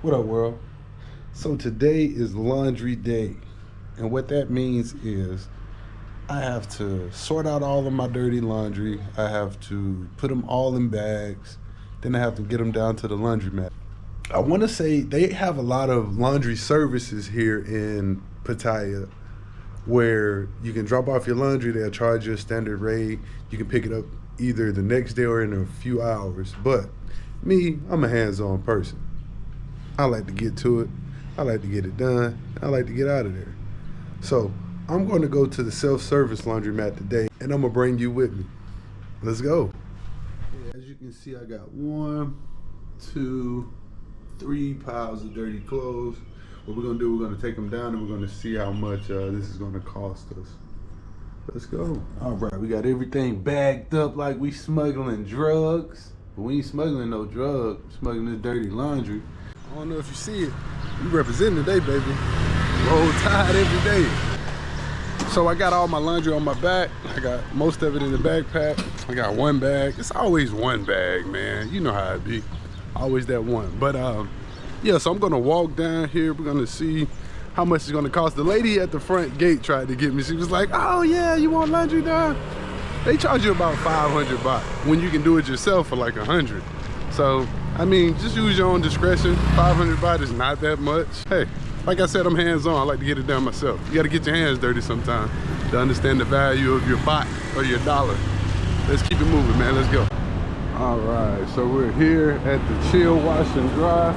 What up, world? So today is laundry day, and what that means is I have to sort out all of my dirty laundry. I have to put them all in bags. Then I have to get them down to the laundromat. I want to say they have a lot of laundry services here in Pattaya where you can drop off your laundry. They'll charge you a standard rate. You can pick it up either the next day or in a few hours. But me, I'm a hands-on person. I like to get to it. I like to get it done. I like to get out of there. So I'm going to go to the self-service laundromat today, and I'm going to bring you with me. Let's go. Yeah, as you can see, I got 1, 2, 3 piles of dirty clothes. What we're going to do, we're going to take them down, and we're going to see how much this is going to cost us. Let's go. All right, we got everything bagged up like we smuggling drugs. But we ain't smuggling no drugs. We're smuggling this dirty laundry. I don't know if you see it. We representing today, baby. Roll Tide every day. So I got all my laundry on my back. I got most of it in the backpack. I got one bag. It's always one bag, man. You know how it be. Always that one. But yeah, so I'm gonna walk down here. We're gonna see how much it's gonna cost. The lady at the front gate tried to get me. She was like, oh yeah, you want laundry done? They charge you about 500 baht when you can do it yourself for like 100. So, I mean, just use your own discretion. 500 baht is not that much. Hey, like I said, I'm hands-on. I like to get it done myself. You gotta get your hands dirty sometime to understand the value of your baht or your dollar. Let's keep it moving, man. Let's go. All right, so we're here at the Chill Wash and Dry.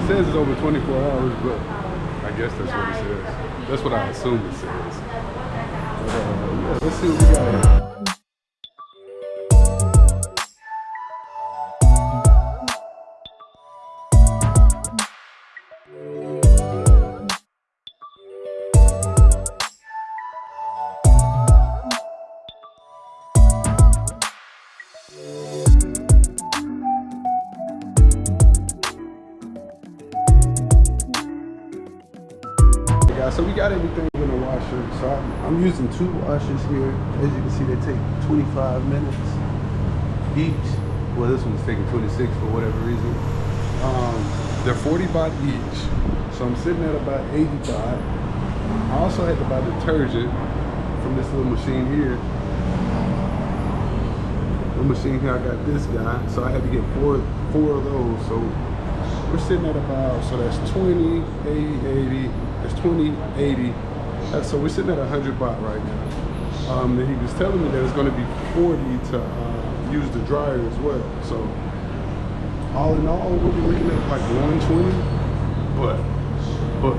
It says it's over 24 hours, but I guess that's what it says. That's what I assume it says. Yeah, let's see what we got here. So we got everything in the washer. So I'm using 2 washers here. As you can see, they take 25 minutes each. Well, this one's taking 26 for whatever reason. They're 40 baht each. So I'm sitting at about 80 baht. I also had to buy detergent from this little machine here. The machine here, I got this guy. So I had to get four of those. So we're sitting at about, so that's 20, 80, 80. It's 20, 80. So we're sitting at 100 baht right now. And he was telling me that it's going to be 40 to use the dryer as well. So all in all, we'll be looking at like 120. But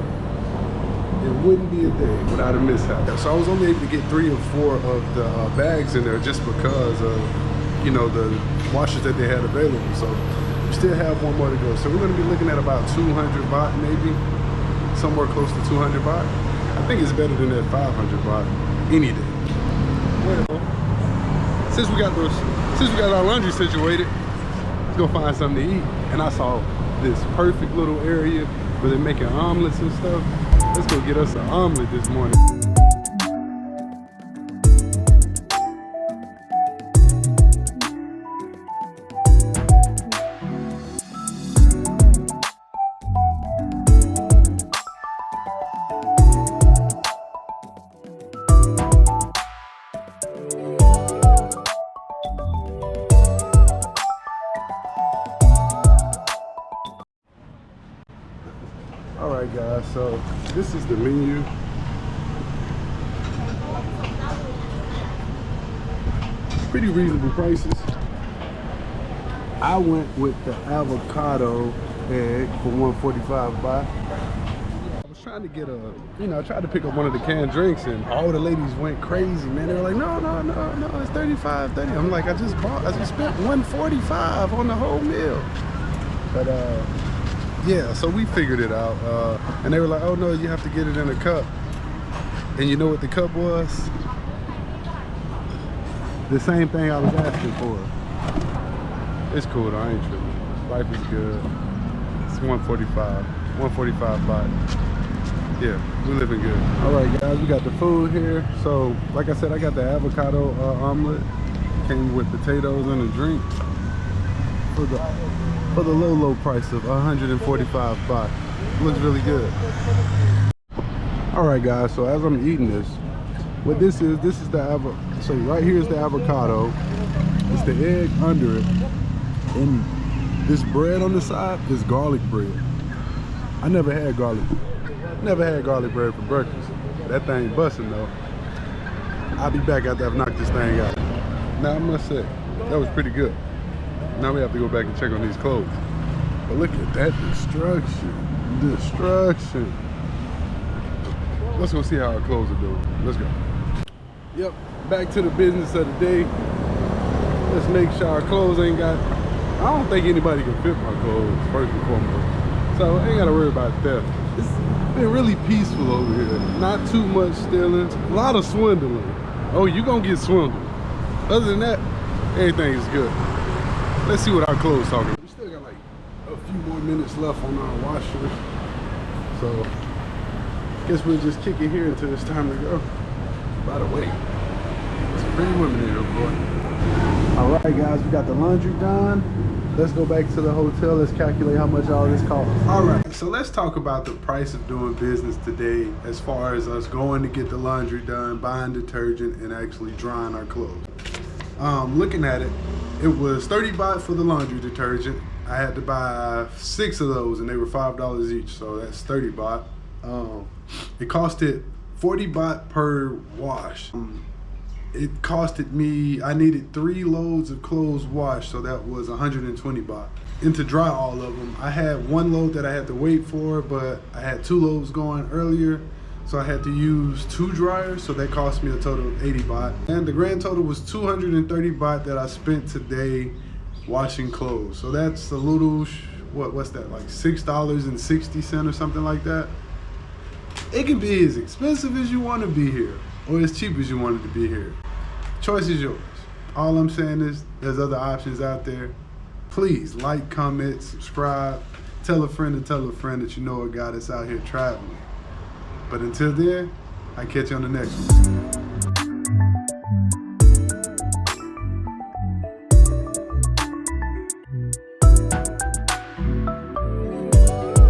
it wouldn't be a day without a mishap. So I was only able to get 3 or 4 of the bags in there just because of, you know, the washers that they had available. So we still have 1 more to go. So we're going to be looking at about 200 baht maybe. Somewhere close to 200 baht. I think it's better than that 500 baht any day. Well, since we got our laundry situated, let's go find something to eat. And I saw this perfect little area where they're making omelets and stuff. Let's go get us an omelet this morning. Alright guys, so this is the menu. Pretty reasonable prices. I went with the avocado egg for 145 baht. I was trying to get I tried to pick up one of the canned drinks and all the ladies went crazy, man. They were like, no, it's 35, 30. I'm like, I just spent 145 on the whole meal. But yeah, so we figured it out. And they were like, oh no, you have to get it in a cup. And you know what the cup was? The same thing I was asking for. It's cool though, I ain't tripping. Life is good. It's 145 baht. Yeah, we're living good. All right guys, we got the food here. So like I said, I got the avocado omelet. Came with potatoes and a drink for the low price of 145 baht. Looks really good. All right, guys. So as I'm eating this, what this is the avocado. So right here is the avocado. It's the egg under it, and this bread on the side is garlic bread. I never had garlic bread for breakfast. That thing busting though. I'll be back after I've knocked this thing out. Now I must say, that was pretty good. Now we have to go back and check on these clothes. But look at that destruction. Let's go see how our clothes are doing. Let's go. Yep, back to the business of the day. Let's make sure our clothes ain't got, I don't think anybody can fit my clothes, first and foremost. So I ain't gotta worry about theft. It's been really peaceful over here. Not too much stealing, a lot of swindling. Oh, you gonna get swindled. Other than that, everything is good. Let's see what our clothes talking. We still got like a few more minutes left on our washers. So, guess we'll just kick it here until it's time to go. By the way, some pretty women in here, boy. All right, guys, we got the laundry done. Let's go back to the hotel. Let's calculate how much all this costs. All right, so let's talk about the price of doing business today as far as us going to get the laundry done, buying detergent, and actually drying our clothes. Looking at it, it was 30 baht for the laundry detergent. I had to buy 6 of those, and they were $5 each, so that's 30 baht. It costed 40 baht per wash. It costed me, I needed 3 loads of clothes washed, so that was 120 baht. And to dry all of them, I had 1 load that I had to wait for, but I had 2 loads going earlier, so I had to use 2 dryers, so that cost me a total of 80 baht. And the grand total was 230 baht that I spent today washing clothes. So that's a little, what's that, like $6.60 or something like that? It can be as expensive as you want to be here, or as cheap as you want it to be here. Choice is yours. All I'm saying is there's other options out there. Please like, comment, subscribe, tell a friend that you know a guy that's out here traveling. But until then, I catch you on the next one.